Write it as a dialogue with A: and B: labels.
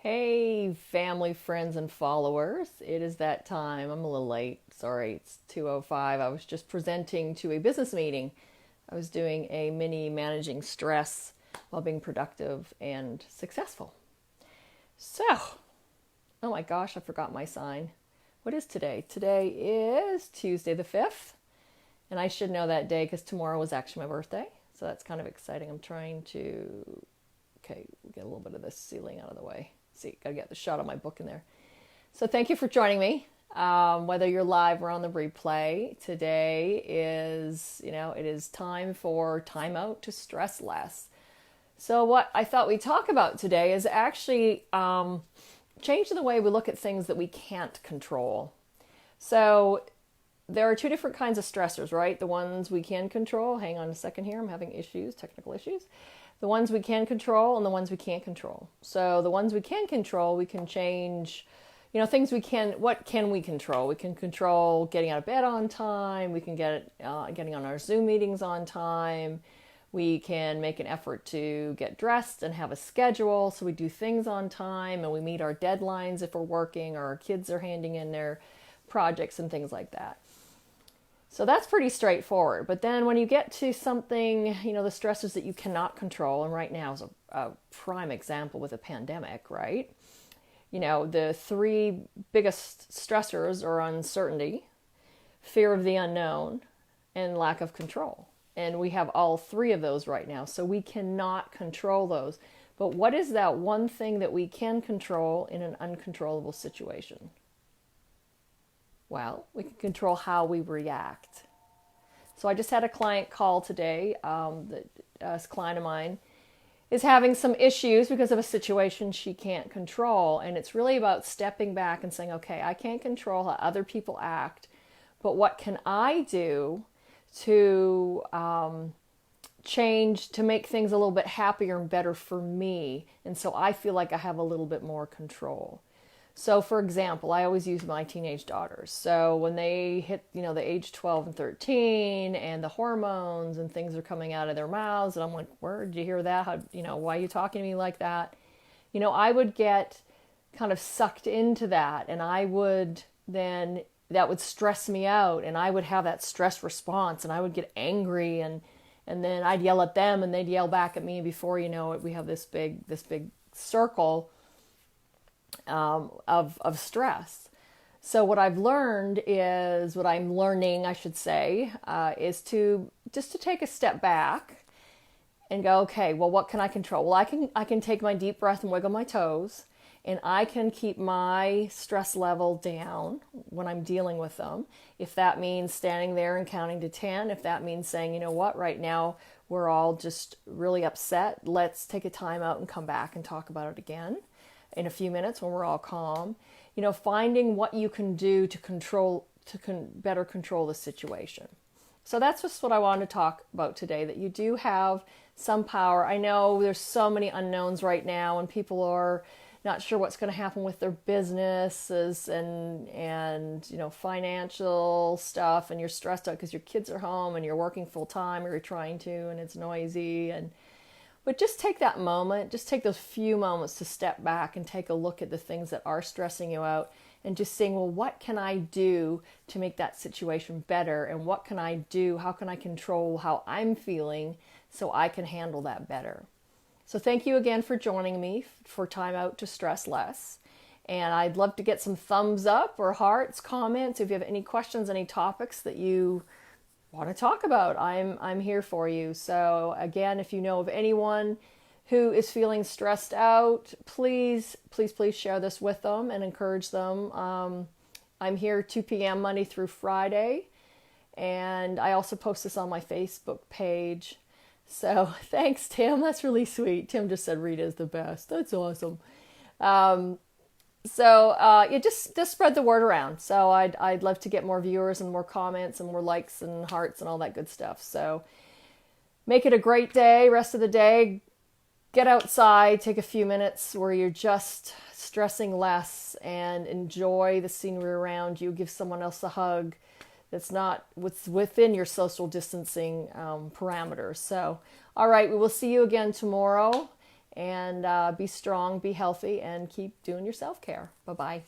A: Hey, family, friends, and followers. It is that time. I'm a little late. Sorry, it's 2:05. I was just presenting to a business meeting. I was doing a mini managing stress while being productive and successful. So, oh my gosh, I forgot my sign. What is today? Today is Tuesday the 5th, and I should know that day because tomorrow was actually my birthday. So that's kind of exciting. I'm trying to, okay, get a little bit of this ceiling out of the way. See, gotta get the shot of my book in there. So thank you for joining me. Whether you're live or on the replay, today is, it is time for time out to stress less. So what I thought we'd talk about today is actually changing the way we look at things that we can't control. So there are two different kinds of stressors, right? The ones we can control. Hang on a second here. I'm having issues, technical issues. The ones we can control and the ones we can't control. So the ones we can control, we can change, things what can we control? We can control getting out of bed on time. We can getting on our Zoom meetings on time. We can make an effort to get dressed and have a schedule so we do things on time and we meet our deadlines if we're working or our kids are handing in their projects and things like that. So that's pretty straightforward. But then when you get to something, the stresses that you cannot control, and right now is a prime example with a pandemic, right? The three biggest stressors are uncertainty, fear of the unknown, and lack of control. And we have all three of those right now. So we cannot control those. But what is that one thing that we can control in an uncontrollable situation? Well, we can control how we react. So I just had a client call today. This client of mine is having some issues because of a situation she can't control. And it's really about stepping back and saying, okay, I can't control how other people act, but what can I do to change, to make things a little bit happier and better for me? And so I feel like I have a little bit more control. So, for example, I always use my teenage daughters. So when they hit, the age 12 and 13 and the hormones and things are coming out of their mouths, and I'm like, where did you hear that? How, why are you talking to me like that? I would get kind of sucked into that, and that would stress me out, and I would have that stress response, and I would get angry, and then I'd yell at them, and they'd yell back at me, and before you know it, we have this big circle of stress. So what I'm learning, I should say, is to take a step back and go, okay, well, what can I control? Well, I can take my deep breath and wiggle my toes, and I can keep my stress level down when I'm dealing with them. If that means standing there and counting to 10, if that means saying, you know what, right now we're all just really upset, let's take a time out and come back and talk about it again in a few minutes when we're all calm. Finding what you can do to better control the situation. So that's just what I wanted to talk about today, that you do have some power. I know there's so many unknowns right now and people are not sure what's going to happen with their businesses and financial stuff, and you're stressed out because your kids are home and you're working full time or you're trying to and it's noisy. But just take that moment, just take those few moments to step back and take a look at the things that are stressing you out and just saying, well, what can I do to make that situation better? And what can I do? How can I control how I'm feeling so I can handle that better? So thank you again for joining me for Time Out to Stress Less. And I'd love to get some thumbs up or hearts, comments. If you have any questions, any topics that you want to talk about, I'm here for you. So again, if you know of anyone who is feeling stressed out, please share this with them and encourage them. I'm here 2 p.m. Monday through Friday, and I also post this on my Facebook page. So thanks, Tim. That's really sweet. Tim just said Rita is the best. That's awesome. You just spread the word around. So I'd love to get more viewers and more comments and more likes and hearts and all that good stuff. So make it a great day, rest of the day. Get outside, take a few minutes where you're just stressing less and enjoy the scenery around you. Give someone else a hug that's not within your social distancing parameters. So, all right, we will see you again tomorrow. and be strong, be healthy, and keep doing your self-care. Bye-bye.